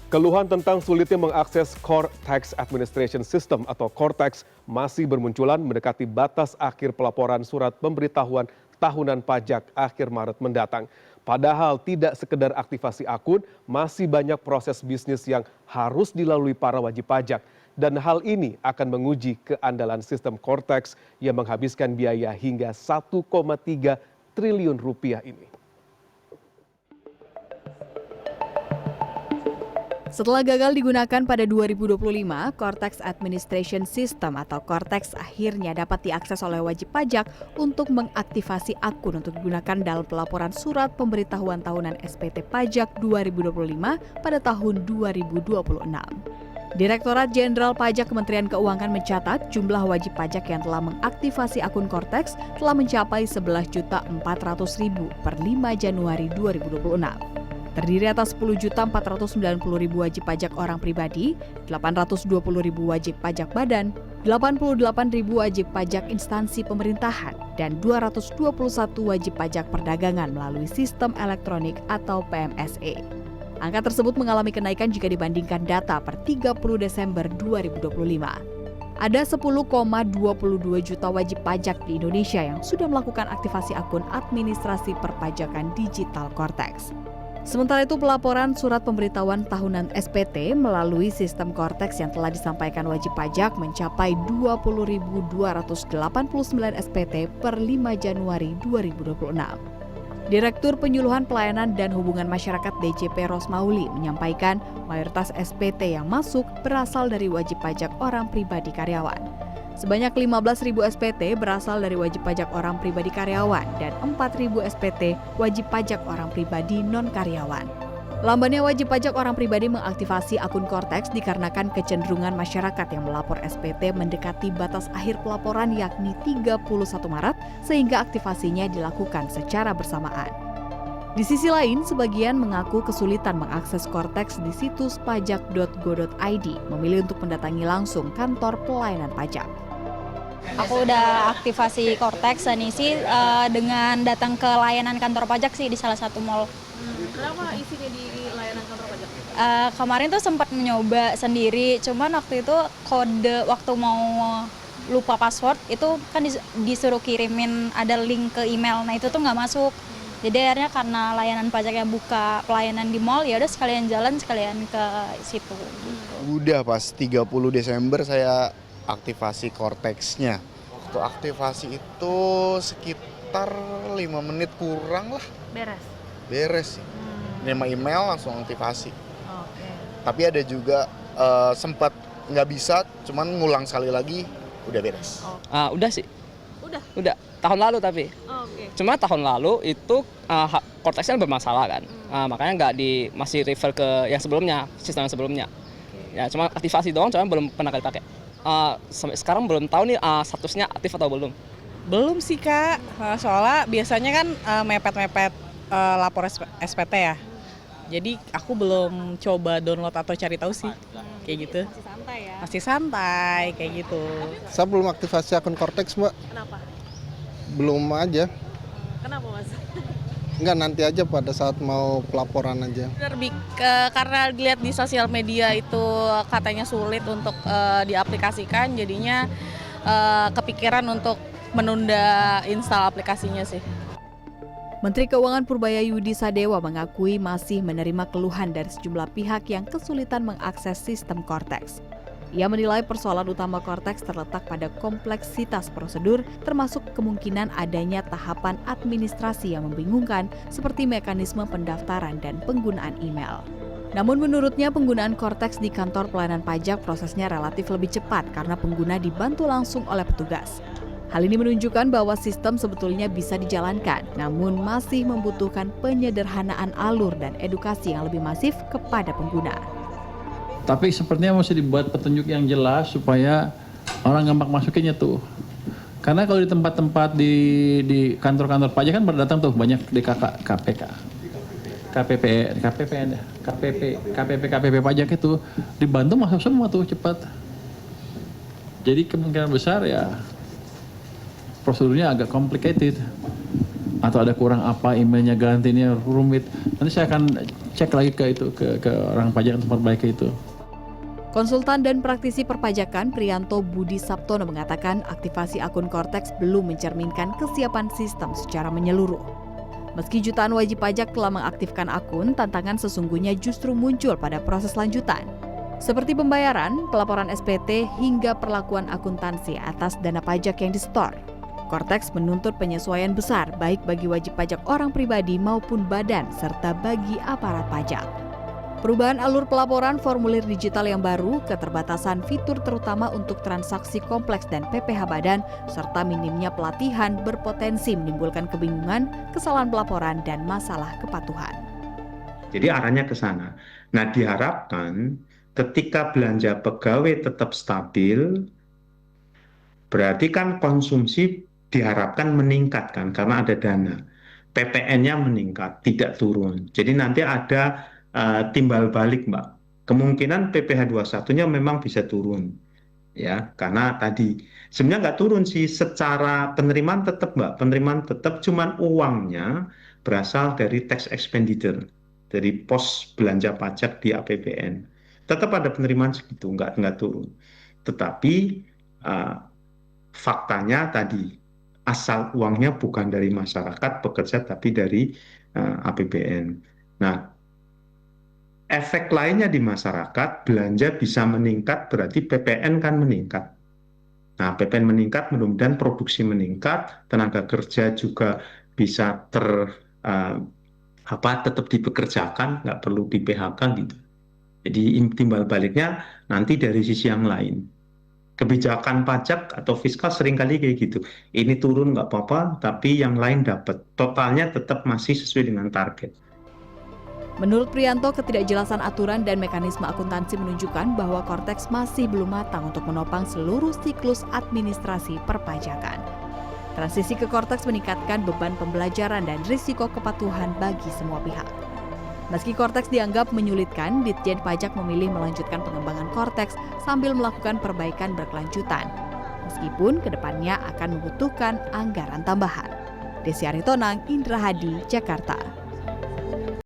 Keluhan tentang sulitnya mengakses Core Tax Administration System atau Cortex masih bermunculan mendekati batas akhir pelaporan surat pemberitahuan tahunan pajak akhir Maret mendatang. Padahal tidak sekedar aktivasi akun, masih banyak proses bisnis yang harus dilalui para wajib pajak. Dan hal ini akan menguji keandalan sistem Cortex yang menghabiskan biaya hingga 1,3 triliun rupiah ini. Setelah gagal digunakan pada 2025, Cortex Administration System atau Cortex akhirnya dapat diakses oleh wajib pajak untuk mengaktifasi akun untuk digunakan dalam pelaporan surat pemberitahuan tahunan SPT Pajak 2025 pada tahun 2026. Direktorat Jenderal Pajak Kementerian Keuangan mencatat jumlah wajib pajak yang telah mengaktifasi akun Cortex telah mencapai 11.400.000 per 5 Januari 2026. Terdiri atas 10.490.000 wajib pajak orang pribadi, 820.000 wajib pajak badan, 88.000 wajib pajak instansi pemerintahan, dan 221 wajib pajak perdagangan melalui sistem elektronik atau PMSE. Angka tersebut mengalami kenaikan jika dibandingkan data per 30 Desember 2025. Ada 10,22 juta wajib pajak di Indonesia yang sudah melakukan aktivasi akun administrasi perpajakan digital Cortex. Sementara itu pelaporan surat pemberitahuan tahunan SPT melalui sistem Cortex yang telah disampaikan wajib pajak mencapai 20.289 SPT per 5 Januari 2026. Direktur Penyuluhan Pelayanan dan Hubungan Masyarakat DJP Rosmauli menyampaikan mayoritas SPT yang masuk berasal dari wajib pajak orang pribadi karyawan. Sebanyak 15.000 SPT berasal dari wajib pajak orang pribadi karyawan dan 4.000 SPT wajib pajak orang pribadi non-karyawan. Lambannya wajib pajak orang pribadi mengaktifasi akun Cortex dikarenakan kecenderungan masyarakat yang melapor SPT mendekati batas akhir pelaporan yakni 31 Maret sehingga aktivasinya dilakukan secara bersamaan. Di sisi lain, sebagian mengaku kesulitan mengakses Cortex di situs pajak.go.id, memilih untuk mendatangi langsung kantor pelayanan pajak. Aku udah aktivasi Cortex dan isi dengan datang ke layanan kantor pajak sih di salah satu mall. Kenapa isinya di layanan kantor pajak? Kemarin tuh sempat mencoba sendiri, cuman waktu itu kode waktu mau lupa password itu kan disuruh kirimin ada link ke email, nah itu tuh nggak masuk. Jadi akhirnya karena layanan pajak yang buka pelayanan di mall, ya udah sekalian jalan sekalian ke situ. Udah pas 30 Desember saya aktivasi Cortex-nya. Waktu aktivasi itu sekitar 5 menit kurang lah. Beres sih. Nerima email langsung aktivasi. Tapi ada juga sempat nggak bisa, cuman ngulang sekali lagi udah beres. Udah sih. Udah. Tahun lalu tapi. Cuma tahun lalu itu Cortex-nya bermasalah kan. Makanya masih refer ke yang sebelumnya, sistem yang sebelumnya. Ya cuma aktivasi doang, cuma belum pernah kali pakai. Sampai sekarang belum tahu nih statusnya aktif atau belum. Belum sih Kak, soalnya biasanya kan mepet-mepet lapor SPT ya. Jadi aku belum coba download atau cari tahu sih, kayak gitu. Masih santai ya? Masih santai, kayak gitu. Saya belum aktivasi akun Cortex, Mbak. Kenapa? Belum aja. Kenapa Mas? Enggak, nanti aja pada saat mau pelaporan aja. Karena dilihat di sosial media itu katanya sulit untuk diaplikasikan, jadinya kepikiran untuk menunda install aplikasinya sih. Menteri Keuangan Purbaya Yudi Sadewa mengakui masih menerima keluhan dari sejumlah pihak yang kesulitan mengakses sistem Cortex. Ia menilai persoalan utama Cortex terletak pada kompleksitas prosedur, termasuk kemungkinan adanya tahapan administrasi yang membingungkan seperti mekanisme pendaftaran dan penggunaan email. Namun menurutnya penggunaan Cortex di kantor pelayanan pajak prosesnya relatif lebih cepat karena pengguna dibantu langsung oleh petugas. Hal ini menunjukkan bahwa sistem sebetulnya bisa dijalankan, namun masih membutuhkan penyederhanaan alur dan edukasi yang lebih masif kepada pengguna. Tapi sepertinya mesti dibuat petunjuk yang jelas supaya orang gampang masukinnya tuh. Karena kalau di tempat-tempat di kantor-kantor pajak kan berdatang tuh banyak DKK, KPK, KPP pajak itu dibantu masuk semua tuh cepat. Jadi kemungkinan besar ya prosedurnya agak complicated atau ada kurang apa emailnya gantinya rumit. Nanti saya akan cek lagi ke itu ke orang pajak untuk memperbaiki itu. Konsultan dan praktisi perpajakan Priyanto Budi Saptono mengatakan aktivasi akun Cortex belum mencerminkan kesiapan sistem secara menyeluruh. Meski jutaan wajib pajak telah mengaktifkan akun, tantangan sesungguhnya justru muncul pada proses lanjutan. Seperti pembayaran, pelaporan SPT, hingga perlakuan akuntansi atas dana pajak yang disetor. Cortex menuntut penyesuaian besar baik bagi wajib pajak orang pribadi maupun badan serta bagi aparat pajak. Perubahan alur pelaporan formulir digital yang baru, keterbatasan fitur terutama untuk transaksi kompleks dan PPh badan, serta minimnya pelatihan berpotensi menimbulkan kebingungan, kesalahan pelaporan, dan masalah kepatuhan. Jadi arahnya ke sana. Nah, diharapkan ketika belanja pegawai tetap stabil, berarti kan konsumsi diharapkan meningkat kan, karena ada dana. PPN-nya meningkat, tidak turun. Jadi nanti ada timbal balik, Mbak. Kemungkinan PPh 21-nya memang bisa turun. Ya, karena tadi sebenarnya nggak turun sih, secara penerimaan tetap, Mbak. Penerimaan tetap, cuman uangnya berasal dari tax expenditure, dari pos belanja pajak di APBN. Tetap ada penerimaan segitu, nggak turun. Tetapi faktanya tadi, asal uangnya bukan dari masyarakat pekerja, tapi dari APBN. Nah, efek lainnya di masyarakat, belanja bisa meningkat, berarti PPN kan meningkat. Nah, PPN meningkat, mudah-mudahan produksi meningkat, tenaga kerja juga bisa tetap dipekerjakan, nggak perlu di PHK gitu. Jadi timbal baliknya nanti dari sisi yang lain. Kebijakan pajak atau fiskal seringkali kayak gitu. Ini turun nggak apa-apa, tapi yang lain dapat. Totalnya tetap masih sesuai dengan target. Menurut Priyanto, ketidakjelasan aturan dan mekanisme akuntansi menunjukkan bahwa Cortex masih belum matang untuk menopang seluruh siklus administrasi perpajakan. Transisi ke Cortex meningkatkan beban pembelajaran dan risiko kepatuhan bagi semua pihak. Meski Cortex dianggap menyulitkan, Ditjen Pajak memilih melanjutkan pengembangan Cortex sambil melakukan perbaikan berkelanjutan. Meskipun kedepannya akan membutuhkan anggaran tambahan. Desi Aritonang, Indra Hadi, Jakarta.